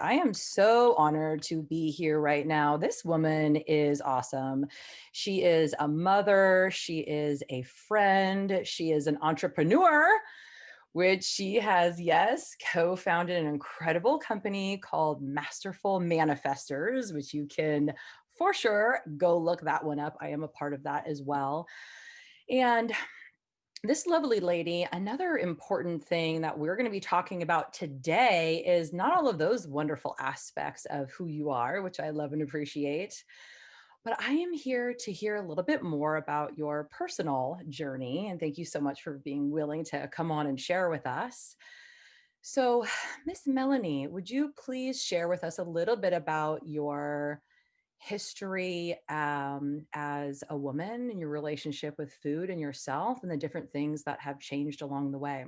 I am so honored to be here right now. This woman is awesome. She is a mother, she is a friend, she is an entrepreneur, which she has, yes, co founded an incredible company called Masterful Manifestors, which you can for sure go look that one up. I am a part of that as well. And this lovely lady, another important thing that we're going to be talking about today is not all of those wonderful aspects of who you are, which I love and appreciate, but I am here to hear a little bit more about your personal journey. And thank you so much for being willing to come on and share with us. So, Miss Melanie, would you please share with us a little bit about your history as a woman and your relationship with food and yourself and the different things that have changed along the way?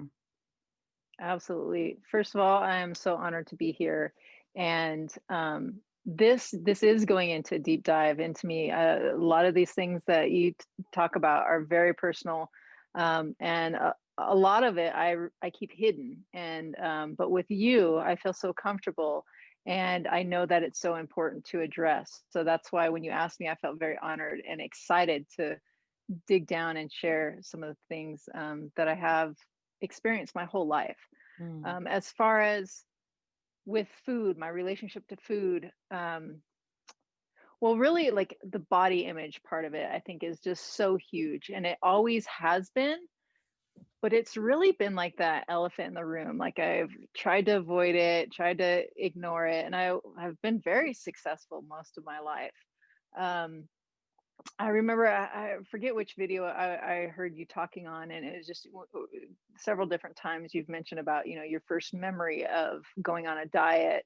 Absolutely. First of all, I am so honored to be here, and this is going into a deep dive into me. A lot of these things that you talk about are very personal, and a lot of it I keep hidden. And but with you, I feel so comfortable, and I know that it's so important to address. So that's why when you asked me, I felt very honored and excited to dig down and share some of the things that I have experienced my whole life. Mm, As far as with food, my relationship to food, well, really, like the body image part of it, I think is just so huge, and it always has been. But it's really been like that elephant in the room. Like I've tried to avoid it, tried to ignore it, and have been very successful most of my life. Um, I remember I forget which video I heard you talking on, and it was just several different times you've mentioned about your first memory of going on a diet,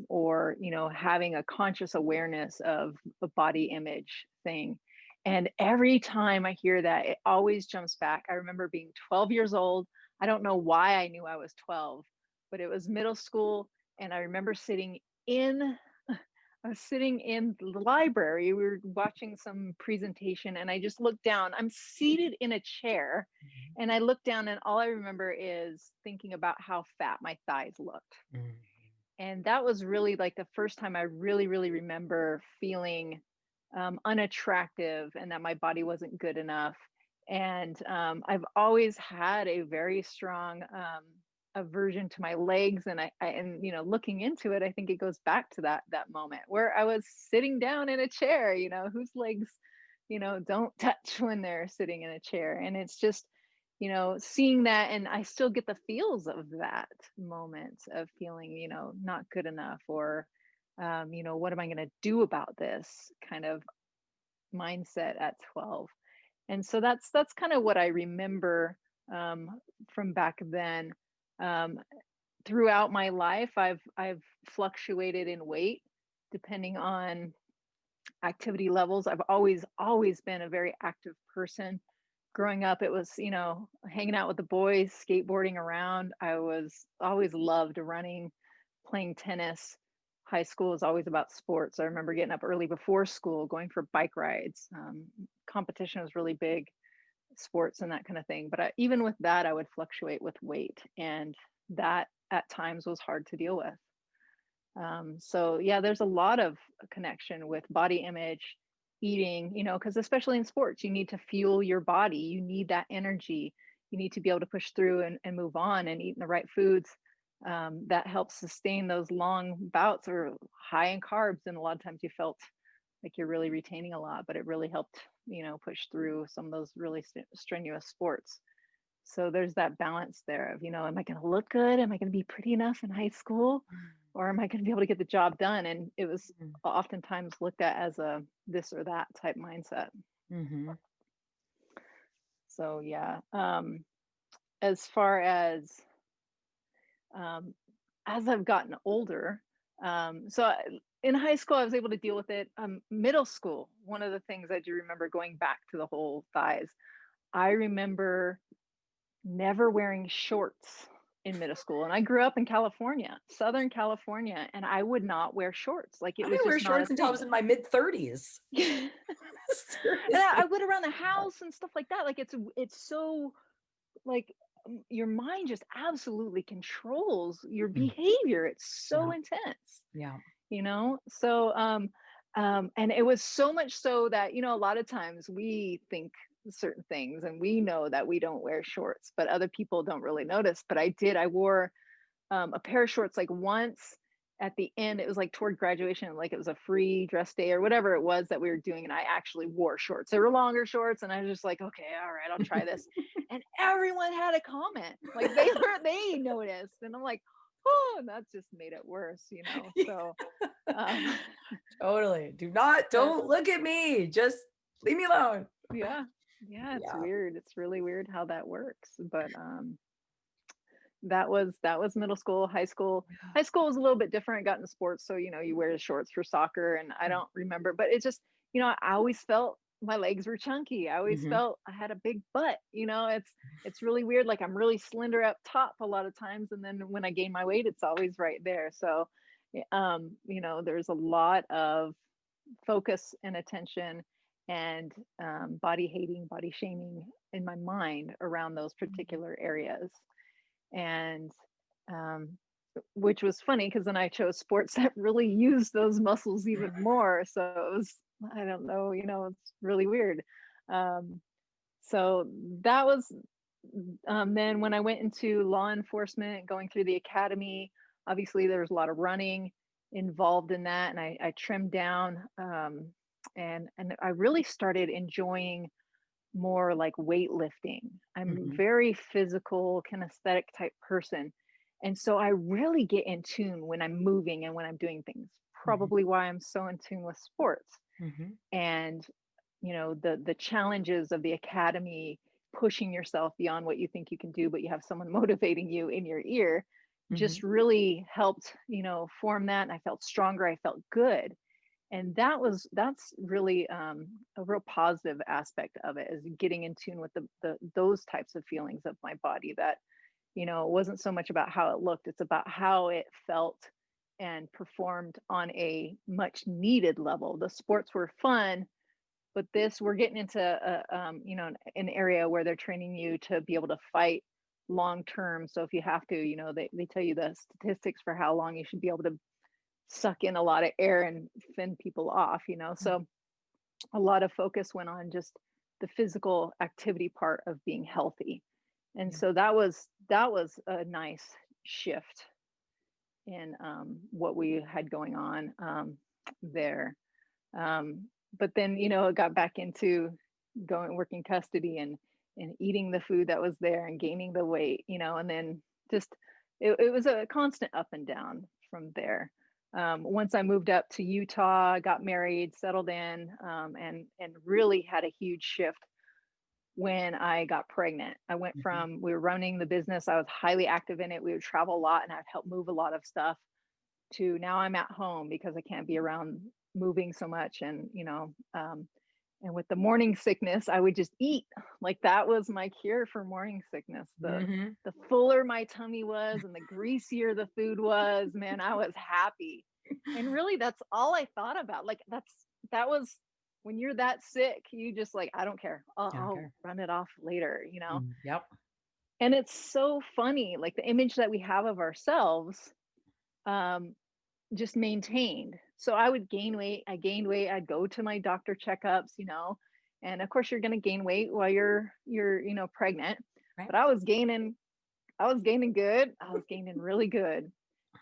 or having a conscious awareness of a body image thing. And every time I hear that, it always jumps back. I remember being 12 years old. I don't know why I knew I was 12, but it was middle school, and I remember sitting in I was sitting in the library. We were watching some presentation, and I just looked down. I'm seated in a chair, mhm, and I looked down, and all I remember is thinking about how fat my thighs looked. mhm, And that was really like the first time I really, really remember feeling unattractive and that my body wasn't good enough. And I've always had a very strong aversion to my legs, and looking into it, I think it goes back to that moment where I was sitting down in a chair. Whose legs, don't touch when they're sitting in a chair, and it's just seeing that, and I still get the feels of that moment of feeling, not good enough, or, what am I going to do about this kind of mindset at 12. And so that's kind of what I remember from back then. Um, Throughout my life, I've fluctuated in weight depending on activity levels. I've always been a very active person. Growing up, it was, hanging out with the boys, skateboarding around. I was always loved running, playing tennis. High school is always about sports. I remember getting up early before school, going for bike rides. Competition was really big, sports and that kind of thing. But even with that, I would fluctuate with weight, and that at times was hard to deal with. So yeah, there's a lot of connection with body image, eating, because especially in sports, you need to fuel your body. You need that energy. You need to be able to push through and move on and eating the right foods. That helps sustain those long bouts or high in carbs. And a lot of times you felt like you're really retaining a lot, but it really helped, push through some of those really strenuous sports. So there's that balance there of, am I going to look good? Am I going to be pretty enough in high school? Or am I going to be able to get the job done? And it was mhm, oftentimes looked at as a this or that type mindset. mhm, So yeah, as far um, as I've gotten older, in high school I was able to deal with it. Middle school, one of the things I do remember going back to the whole thighs. I remember never wearing shorts in middle school. And I grew up in California, Southern California, and I would not wear shorts. Like I it was didn't wear just not a shorts until I was thing. in my mid 30s. And I Seriously. would around the house and stuff like that. Like it's so like your mind just absolutely controls your Mm. behavior. It's so Yeah. intense, Yeah. so and it was so much so that, a lot of times we think certain things and we know that we don't wear shorts, but other people don't really notice. But I wore a pair of shorts like once at the end. It was like toward graduation, like it was a free dress day or whatever it was that we were doing, and I actually wore shorts. They were longer shorts, and I was just like, okay, all right, I'll try this. And everyone had a comment, like they noticed, and I'm like, oh, and that just made it worse. So um Totally. uh, Don't look at me. Just leave me alone. yeah, yeah, it's Yeah. weird. It's really weird how that works. But that was middle school. High school was a little bit different. I got into sports, so you wear the shorts for soccer, and I don't remember, but it just, I always felt my legs were chunky. I always Mhm. felt I had a big butt. It's really weird. Like I'm really slender up top a lot of times, and then when I gain my weight, it's always right there. So, there's a lot of focus and attention and body hating, body shaming in my mind around those particular areas. And um, which was funny because then I chose sports that really used those muscles even more. So it was, I don't know, it's really weird. Um, so that was, then when I went into law enforcement, going through the academy, obviously there was a lot of running involved in that, and I trimmed down, and I really started enjoying more like weightlifting. I'm Mhm. very physical, kinesthetic type person. And so I really get in tune when I'm moving and when I'm doing things. Mhm. Probably why I'm so in tune with sports. Mhm. And the challenges of the academy, pushing yourself beyond what you think you can do, but you have someone motivating you in your ear, just Mhm. really helped, form that. And I felt stronger. I felt good. And that's really a real positive aspect of it, is getting in tune with those types of feelings of my body. That it wasn't so much about how it looked, it's about how it felt and performed on a much needed level. The sports were fun, but this, we're getting into an area where they're training you to be able to fight long term. So if you have to, they tell you the statistics for how long you should be able to suck in a lot of air and fend people off. So a lot of focus went on just the physical activity part of being healthy. And Yeah. so that was a nice shift in what we had going on there. But then, it got back into going working custody and eating the food that was there and gaining the weight, and then just it was a constant up and down from there. Once I moved up to Utah, got married, settled in, and really had a huge shift when I got pregnant. I went Mhm. from, we were running the business, I was highly active in it. We would travel a lot, and I'd help move a lot of stuff, to now I'm at home because I can't be around moving so much. And with the morning sickness, I would just eat. Like that was my cure for morning sickness. The Mhm. the fuller my tummy was and the greasier the food was, man, I was happy. And really that's all I thought about. Like that was, when you're that sick, you just like, I don't care. I'll, I don't I'll care. run it off later. Mm. Yep. And it's so funny, like the image that we have of ourselves, um, just maintained. So I would gain weight. I gained weight. I'd go to my doctor checkups. And of course you're going to gain weight while you're pregnant. Right. But I was gaining good. I was gaining really good.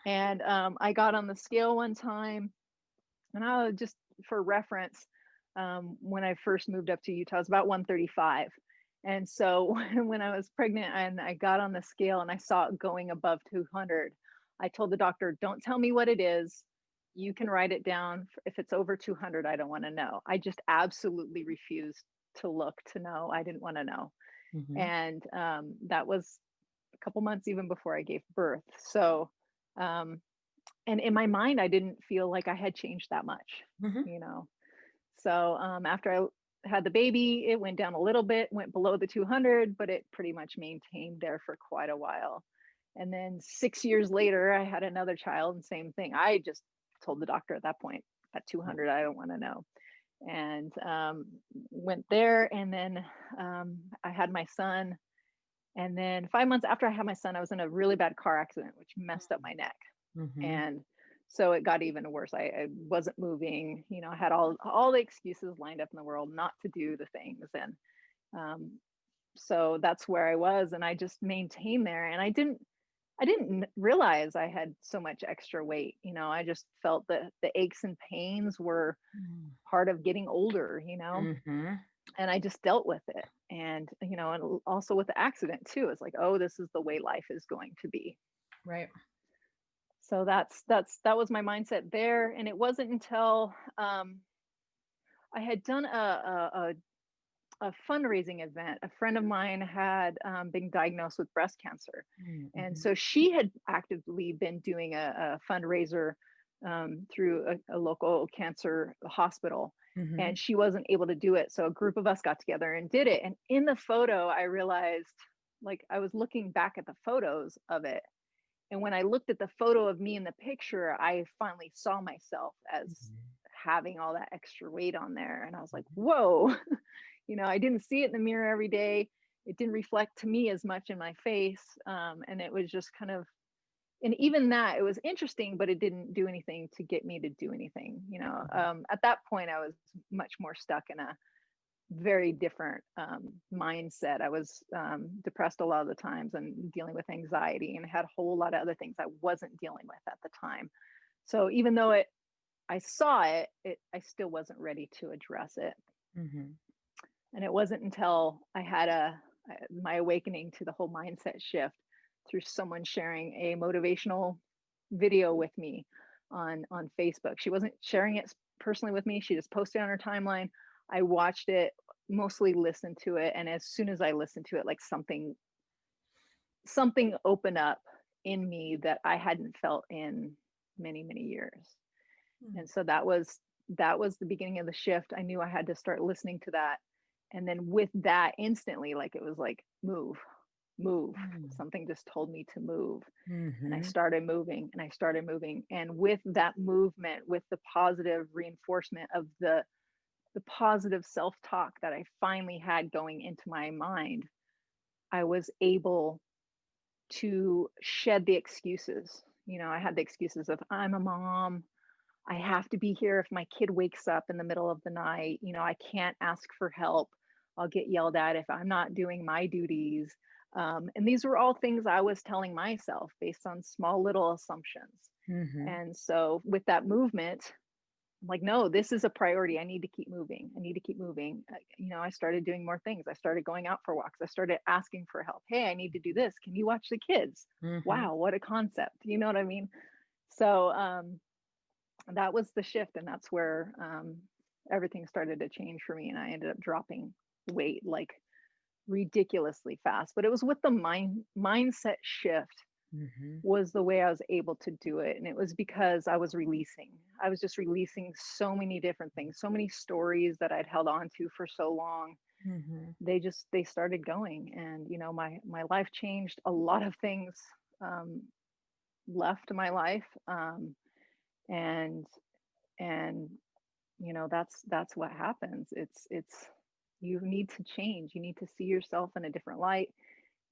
And I got on the scale one time, and I was just, for reference, when I first moved up to Utah, I was about 135. And so when I was pregnant and I got on the scale and I saw it going above 200, I told the doctor, don't tell me what it is. You can write it down. If it's over 200, I don't want to know. I just absolutely refused to look to know. I didn't want to know. Mhm. And that was a couple months even before I gave birth. So, um, and in my mind, I didn't feel like I had changed that much, Mhm. you know. So after I had the baby, it went down a little bit, went below the 200, but it pretty much maintained there for quite a while. And then 6 years later, I had another child, and same thing. I just told the doctor at that point, at 200, I don't want to know. And went there, and then I had my son, And then 5 months after I had my son, I was in a really bad car accident, which messed up my neck. Mm-hmm. And so it got even worse. I wasn't moving. You know, I had all the excuses lined up in the world not to do the things. And um, so that's where I was, and I just maintained there. And I didn't realize I had so much extra weight. You know, I just felt that the aches and pains were part of getting older, you know, Mm-hmm. and I just dealt with it. And, you know, and also with the accident too, it's like, oh, this is the way life is going to be. Right. So that was my mindset there. And it wasn't until I had done a fundraising event. A friend of mine had been diagnosed with breast cancer. And Mm-hmm. so she had actively been doing a fundraiser through a local cancer hospital. Mm-hmm. And she wasn't able to do it. So a group of us got together and did it. And in the photo, I realized, like, I was looking back at the photos of it. And when I looked at the photo of me in the picture, I finally saw myself as having all that extra weight on there. And I was like, whoa, you know, I didn't see it in the mirror every day. It didn't reflect to me as much in my face. And it was just kind of, and even that, it was interesting, but it didn't do anything to get me to do anything. You know, at that point, I was much more stuck in a very different mindset. I was depressed a lot of the times and dealing with anxiety, and had a whole lot of other things I wasn't dealing with at the time. So even though I saw it, I still wasn't ready to address it. Mm-hmm. And it wasn't until I had my awakening to the whole mindset shift through someone sharing a motivational video with me on Facebook. She wasn't sharing it personally with me. She just posted on her timeline. I watched it, mostly listened to it, and as soon as I listened to it, like something opened up in me that I hadn't felt in many years. And so that was the beginning of the shift. I knew I had to start listening to that. And then with that, instantly, like, it was like, move. Something just told me to move. And I Mm-hmm. started moving, and I started moving. And with that movement, with the positive reinforcement of the positive self-talk that I finally had going into my mind, I was able to shed the excuses. You know, I had the excuses of, I'm a mom, I have to be here if my kid wakes up in the middle of the night. You know, I can't ask for help. I'll get yelled at if I'm not doing my duties. And these were all things I was telling myself based on small little assumptions. Mm-hmm. And so with that movement, I'm like, no, this is a priority. I need to keep moving. I need to keep moving. You know, I started doing more things. I started going out for walks. I started asking for help. Hey, I need to do this. Can you watch the kids? Mm-hmm. Wow, what a concept. You know what I mean? So that was the shift, and that's where everything started to change for me, and I ended up dropping weight like ridiculously fast. But it was with the mindset shift Mm-hmm. was the way I was able to do it. And it was because I was just releasing so many different things, so many stories that I'd held on to for so long. Mm-hmm. They started going, and you know, my life changed. A lot of things um, left my life, and and you know, that's what happens. It's you need to change. You need to see yourself in a different light.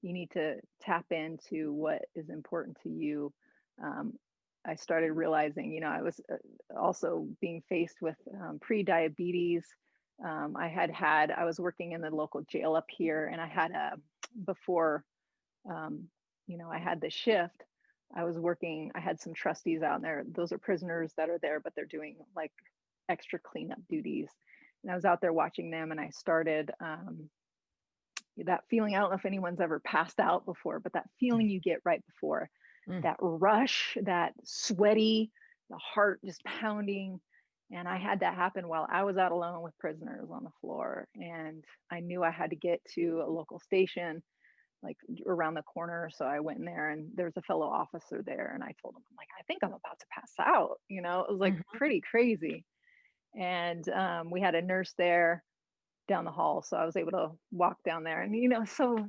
You need to tap into what is important to you. um, I started realizing, you know, I was also being faced with pre-diabetes. I was working in the local jail up here, and I had a before um, you know, I had the shift. I had some trustees out there. Those are prisoners that are there, but they're doing like extra cleanup duties. And I was out there watching them, and I started that feeling. I don't know if anyone's ever passed out before, but that feeling you get right before, that rush, that sweaty, the heart just pounding. And I had that happen while I was out alone with prisoners on the floor. And I knew I had to get to a local station like around the corner. So I went in there, and there was a fellow officer there, and I told him, I'm like, I think I'm about to pass out. You know, it was like Mm-hmm. pretty crazy. And we had a nurse there down the hall. So I was able to walk down there, and, you know, so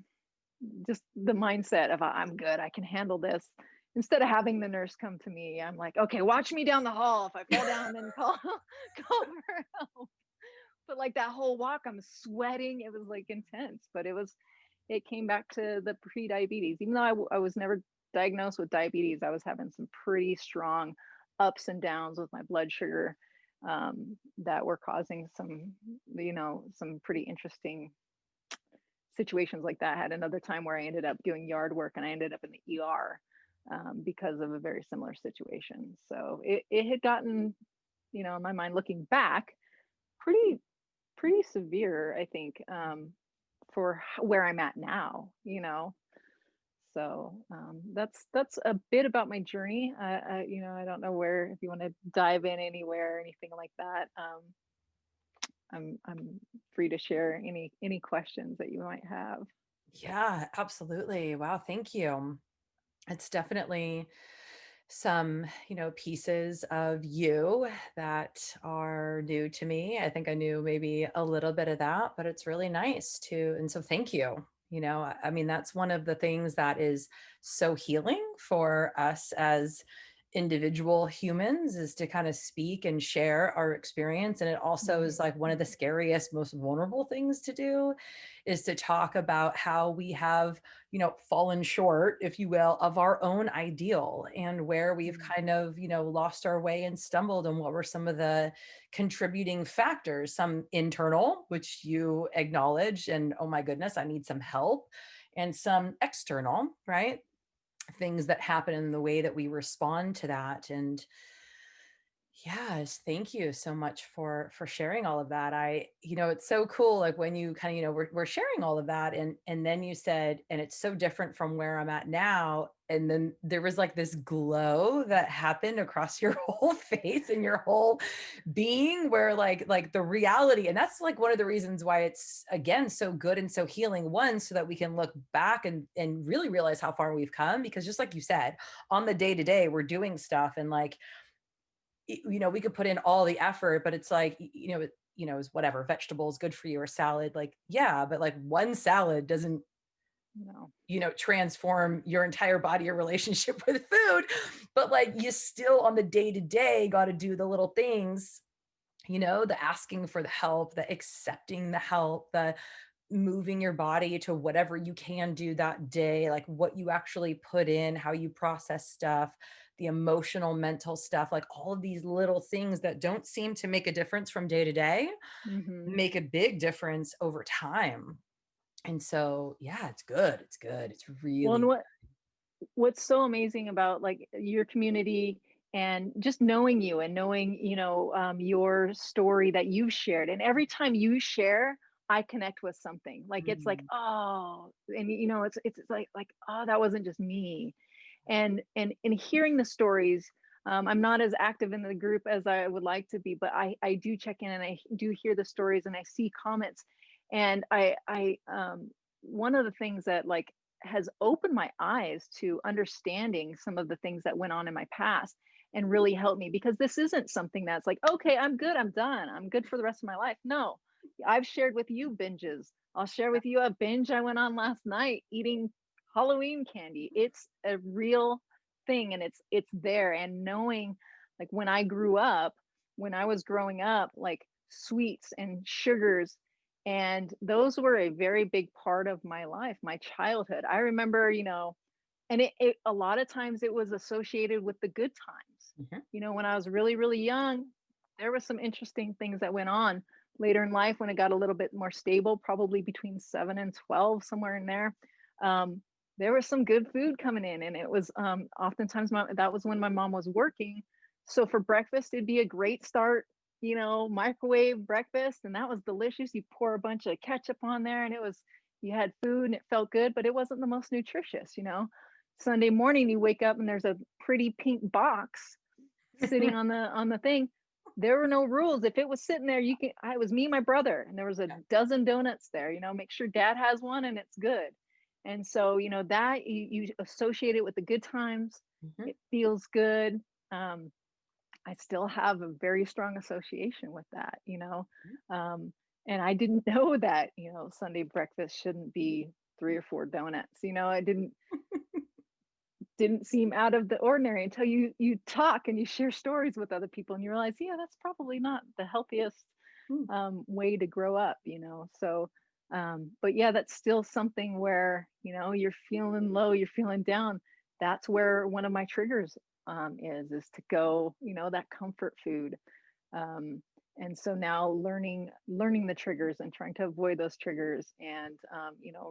just the mindset of, I'm good, I can handle this. Instead of having the nurse come to me, I'm like, okay, watch me down the hall. If I fall down, then call, call for help. But like that whole walk, I'm sweating. It was like intense, but it came back to the pre-diabetes. Even though I was never diagnosed with diabetes, I was having some pretty strong ups and downs with my blood sugar, that were causing some, some pretty interesting situations like that. I had another time where I ended up doing yard work and I ended up in the ER, because of a very similar situation. So it had gotten, in my mind looking back, pretty severe, I think, for where I'm at now, So that's a bit about my journey. I don't know where, if you want to dive in anywhere or anything like that. I'm free to share any questions that you might have. Yeah, absolutely. Wow, thank you. It's definitely some, pieces of you that are new to me. I think I knew maybe a little bit of that, but it's really nice to, and so thank you. I mean, that's one of the things that is so healing for us as individual humans is to kind of speak and share our experience. And it also is Mhm. like one of the scariest, most vulnerable things to do is to talk about how we have fallen short, if you will, of our own ideal and where we've Mhm. kind of, lost our way and stumbled and what were some of the contributing factors, some internal, which you acknowledge, and oh my goodness, I need some help, and some external, right? Things that happen in the way that we respond to that. And yes, thank you so much for sharing all of that. It's so cool. Like when you kind of, we're sharing all of that, and then you said, and it's so different from where I'm at now. And then there was like this glow that happened across your whole face and your whole being, where like the reality, and that's like one of the reasons why it's again so good and so healing. One, so that we can look back and really realize how far we've come, because just like you said, on the day to day, we're doing stuff and like we could put in all the effort, but it's like, is whatever vegetables good for you or salad. Like, yeah, but like one salad doesn't, No. transform your entire body or relationship with food. But like, you still on the day to day got to do the little things, the asking for the help, the accepting the help, the moving your body to whatever you can do that day, like what you actually put in, how you process stuff, the emotional, mental stuff, like all of these little things that don't seem to make a difference from day to day, Mhm. make a big difference over time. And so, yeah, it's good. It's good. It's Well, and really what's so amazing about like your community and just knowing you and knowing, your story that you've shared, and every time you share, I connect with something. Like it's like, mm, oh, and it's like, oh, that wasn't just me. And hearing the stories, I'm not as active in the group as I would like to be, but I do check in and I do hear the stories and I see comments. And I one of the things that like has opened my eyes to understanding some of the things that went on in my past and really helped me, because this isn't something that's like, okay, I'm good, I'm done, I'm good for the rest of my life. No, I've shared with you binges. I'll share with you a binge I went on last night eating Halloween candy. It's a real thing and it's there. And knowing like when I grew up, when I was growing up, like sweets and sugars, and those were a very big part of my life, my childhood. I remember, and it a lot of times it was associated with the good times. mhm. When I was really, really young, there were some interesting things that went on later in life when it got a little bit more stable, probably between 7 and 12, somewhere in there. Um, there was some good food coming in, and it was oftentimes that was when my mom was working. So for breakfast, it'd be a great start, microwave breakfast, and that was delicious. You pour a bunch of ketchup on there, and you had food and it felt good, but it wasn't the most nutritious. Sunday morning, you wake up and there's a pretty pink box sitting on the thing. There were no rules. If it was sitting there, you can. I was me, and my brother, and there was a dozen donuts there. Make sure Dad has one, and it's good. And so that you associate it with the good times. Mhm. It feels good. Um, I still have a very strong association with that. Um, and I didn't know that Sunday breakfast shouldn't be 3 or 4 donuts. It didn't seem out of the ordinary until you talk and you share stories with other people and you realize, yeah, that's probably not the healthiest Mm. way to grow up. So But yeah, that's still something where, you're feeling low, you're feeling down. That's where one of my triggers is to go, that comfort food. Um, and so now learning the triggers and trying to avoid those triggers, and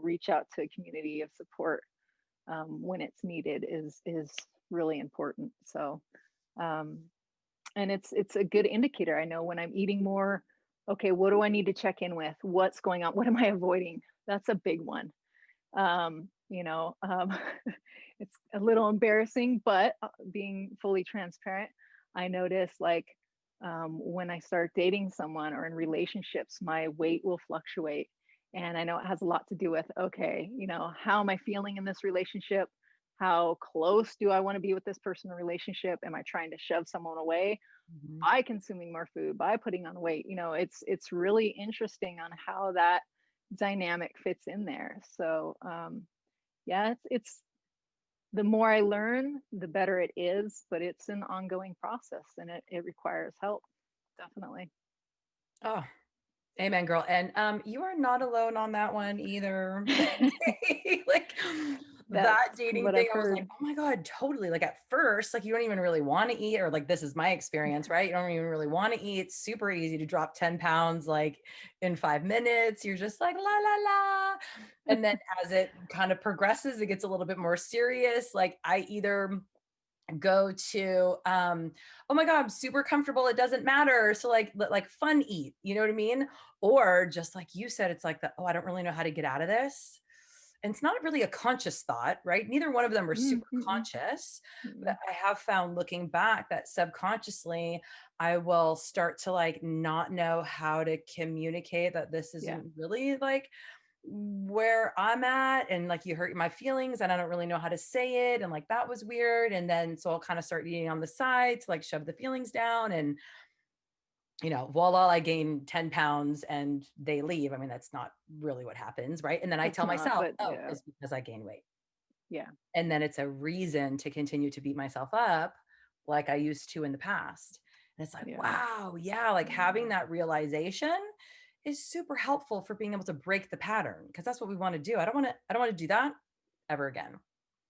reach out to a community of support when it's needed is really important. So um, and it's a good indicator. I know when I'm eating more, okay, what do I need to check in with? What's going on? What am I avoiding? That's a big one. Um, you know, um, it's a little embarrassing, but being fully transparent, I notice like when I start dating someone or in relationships, my weight will fluctuate. And I know it has a lot to do with, okay, how am I feeling in this relationship? How close do I want to be with this person in a relationship? Am I trying to shove someone away Mhm. by consuming more food, by putting on weight? It's really interesting on how that dynamic fits in there. So yeah, it's the more I learn, the better it is, but it's an ongoing process and it requires help. Definitely. Oh, amen, girl. And you are not alone on that one either. Like That's that dating what thing, I've I was like, heard. oh my God, totally. Like at first, like you don't even really want to eat, or like this is my experience, right? You don't even really want to eat. It's super easy to drop 10 pounds like in 5 minutes. You're just like la la la. And then as it kind of progresses, it gets a little bit more serious. Like I either go to oh my god, I'm super comfortable, it doesn't matter, so like fun eat, you know what I mean? Or just like you said, it's like the, oh, I don't really know how to get out of this, and it's not really a conscious thought, right? Neither one of them are Mm, super mm-mm, conscious, but mm-mm. I have found looking back that subconsciously I will start to like not know how to communicate that this Yeah, isn't really like where I'm at, and like you hurt my feelings and I don't really know how to say it, and like that was weird, and then so I'll kind of start eating on the side to like shove the feelings down, and voila, I gain 10 pounds and they leave. I mean, that's not really what happens, right? And then I it's tell not, myself, but oh, yeah, it's because I gain weight. yeah, And then it's a reason to continue to beat myself up like I used to in the past. And it's like, yeah. wow, yeah, like having Mm. that realization is super helpful for being able to break the pattern, because that's what we want to do. I don't want to do that ever again.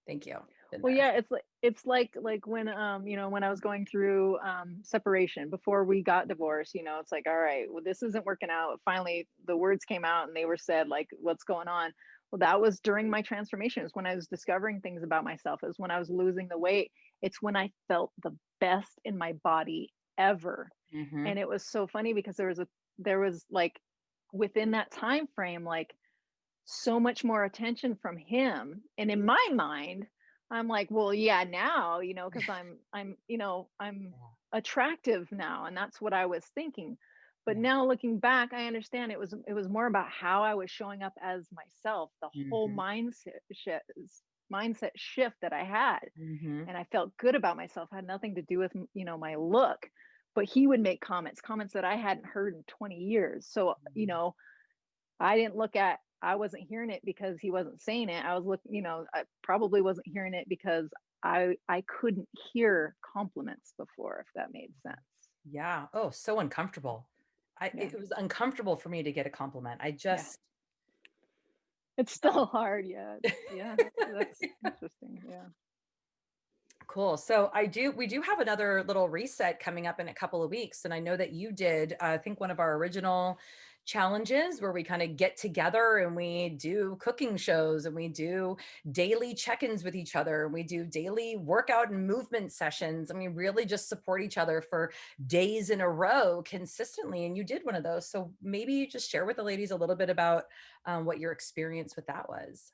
Thank you. Been Well, there. yeah, it's like when when I was going through separation before we got divorced. It's like, all right, well, this isn't working out. Finally the words came out and they were said, like, what's going on? Well, that was during my transformation. It's when I was discovering things about myself. It's when I was losing the weight. It's when I felt the best in my body ever. Hmm. And it was so funny because there was like within that time frame, like so much more attention from him. And in my mind, I'm like, well, yeah, now, because I'm attractive now. And that's what I was thinking. But Yeah. now looking back, I understand it was more about how I was showing up as myself, the whole Hmm. mindset shift that I had. Hmm. And I felt good about myself. Had nothing to do with, my look. But he would make comments that I hadn't heard in 20 years. So, I wasn't hearing it because he wasn't saying it. I was looking, I probably wasn't hearing it because I couldn't hear compliments before, if that made sense. Yeah. Oh, so uncomfortable. Yeah. It was uncomfortable for me to get a compliment. I Yeah. just, It's oh. still hard. Yeah. Yeah. That's interesting. Yeah. Cool. So we do have another little reset coming up in a couple of weeks. And I know that you did, I think one of our original challenges where we kind of get together and we do cooking shows and we do daily check-ins with each other. And we do daily workout and movement sessions. And we really just support each other for days in a row consistently. And you did one of those. So maybe you just share with the ladies a little bit about what your experience with that was.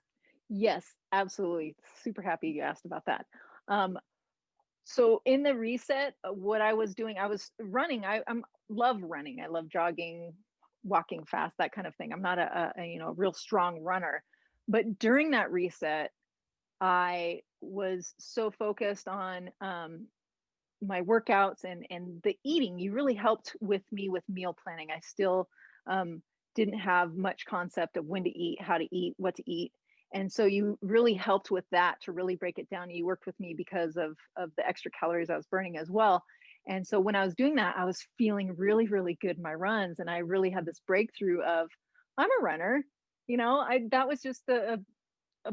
Yes, absolutely. Super happy you asked about that. Um, so in the reset, what I was doing, I was running. I'm love running. I love jogging, walking fast, that kind of thing. I'm not a real strong runner, but during that reset, I was so focused on my workouts and the eating. You really helped with me with meal planning. I still um, didn't have much concept of when to eat, how to eat, what to eat. And so you really helped with that to really break it down. You worked with me because of the extra calories I was burning as well. And so when I was doing that, I was feeling really, really good in my runs. And I really had this breakthrough of I'm a runner. that was just a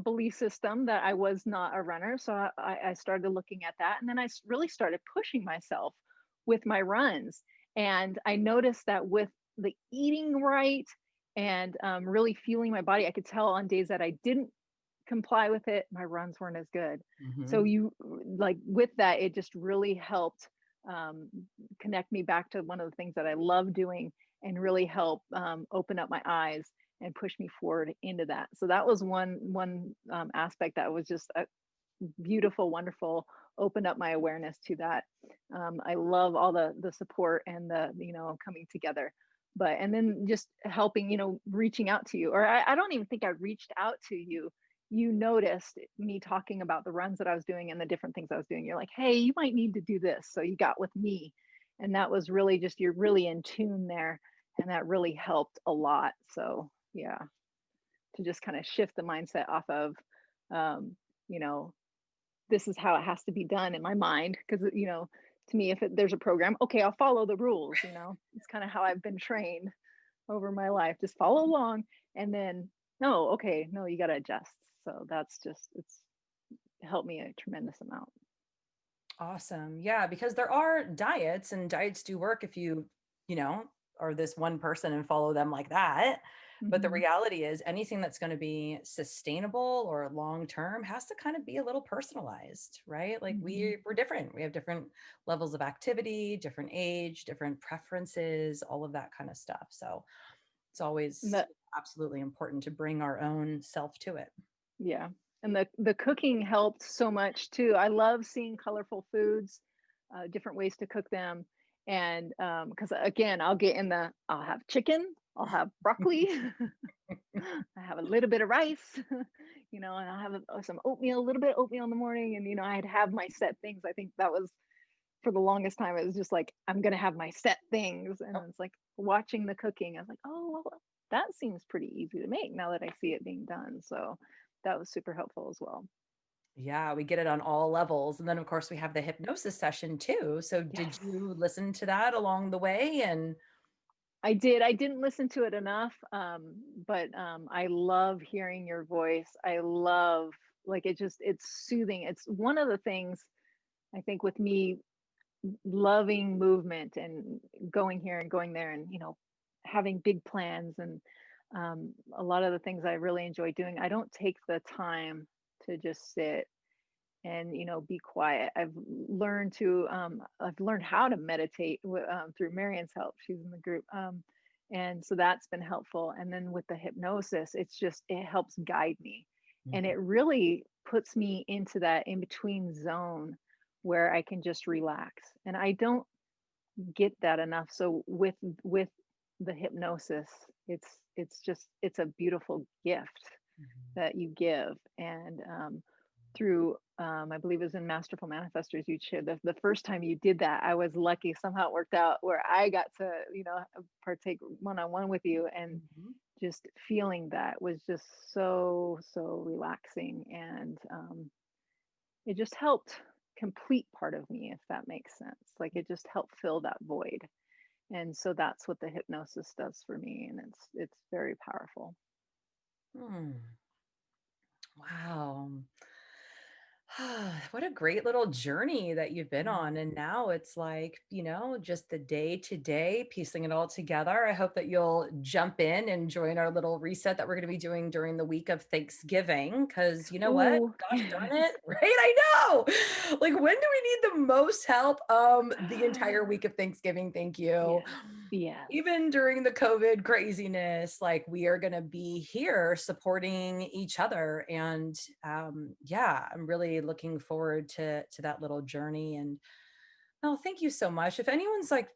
belief system that I was not a runner. So I started looking at that. And then really started pushing myself with my runs. And I noticed that with the eating right and really feeling my body, I could tell on days that I didn't comply with it, my runs weren't as good. So Mhm. like with that, it just really helped um, connect me back to one of the things that I love doing and really help open up my eyes and push me forward into that. So that was one aspect that was just a beautiful, wonderful, opened up my awareness to that. I love all the support and the coming together. But and then just helping, reaching out to you, or I don't even think I reached out to you. You noticed me talking about the runs that I was doing and the different things I was doing. You're like, hey, you might need to do this. So you got with me. And that was really just, you're really in tune there. And that really helped a lot. So yeah, to just kind of shift the mindset off of, um, you know, this is how it has to be done in my mind. Because, to me, if there's a program, okay, I'll follow the rules. It's kind of how I've been trained over my life. Just follow along. And then, no, okay, no, you got to adjust. So that's just, it's helped me a tremendous amount. Awesome. Yeah, because there are diets and diets do work if you know, are this one person and follow them like that. But the Hmm. reality is anything that's going to be sustainable or long term has to kind of be a little personalized, right? Like Hmm. we're different. We have different levels of activity, different age, different preferences, all of that kind of stuff. So it's always The absolutely important to bring our own self to it. Yeah, and the cooking helped so much too. I love seeing colorful foods, different ways to cook them, and because again, I'll have chicken, I'll have broccoli, I have a little bit of rice, and I'll have some oatmeal, a little bit of oatmeal in the morning, and I'd have my set things. I think that was for the longest time. It was just like I'm gonna have my set things, and it's like watching the cooking. I was like, oh, well, that seems pretty easy to make now that I see it being done. So that was super helpful as well. Yeah, we get it on all levels. And then, of course, we have the hypnosis session too. So, did Yes, you listen to that along the way? And I did. I didn't listen to it enough, but I love hearing your voice. I love like it's soothing. It's one of the things I think with me loving movement and going here and going there and having big plans and a lot of the things I really enjoy doing. I don't take the time to just sit and be quiet. I've learned how to meditate through Marion's help. She's in the group, and so that's been helpful. And then with the hypnosis, it helps guide me, and Mhm. it really puts me into that in between zone where I can just relax. And I don't get that enough. So with the hypnosis, it's a beautiful gift Mhm. that you give. And through I believe it was in Masterful Manifestors you shared the first time you did that. I was lucky, somehow it worked out where I got to partake one-on-one with you, and Mhm. just feeling that was just so relaxing. And it just helped complete part of me, if that makes sense. Like it just helped fill that void. And so that's what the hypnosis does for me, and it's very powerful. Hmm. Wow. What a great little journey that you've been on. Mm. And now it's like, just the day to day, piecing it all together. I hope that you'll jump in and join our little reset that we're going to be doing during the week of Thanksgiving. Cause you know what? Ooh. Gosh darn it. Right? I know. Like, when do we need the most help? The entire week of Thanksgiving. Thank you. Yes, yes. Even during the COVID craziness, like we are going to be here supporting each other. And yeah, I'm really looking forward to that little journey. And oh, thank you so much. If anyone's like,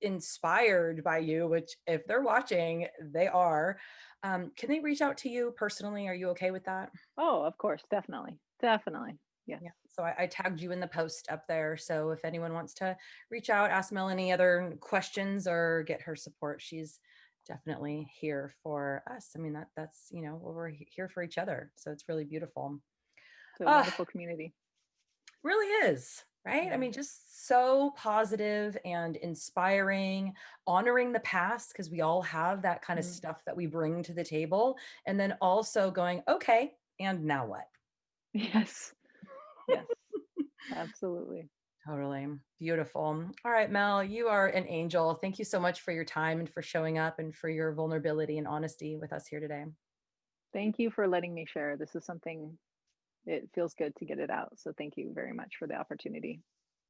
inspired by you, which if they're watching, they are, can they reach out to you personally? Are you okay with that? Oh, of course, definitely, definitely. Yes. Yeah. So I tagged you in the post up there. So if anyone wants to reach out, ask Melanie other questions or get her support, she's definitely here for us. I mean, that's, we're here for each other. So it's really beautiful. It's a Ah, wonderful community. really is. right? I Yeah. mean, just so positive and inspiring, honoring the past because we all have that kind of Mm. stuff that we bring to the table. And then also going, okay, and now what? Yes. Yes. Absolutely. Totally. Beautiful. All right, Mel, you are an angel. Thank you so much for your time and for showing up and for your vulnerability and honesty with us here today. Thank you for letting me share. This is something, it feels good to get it out. So thank you very much for the opportunity.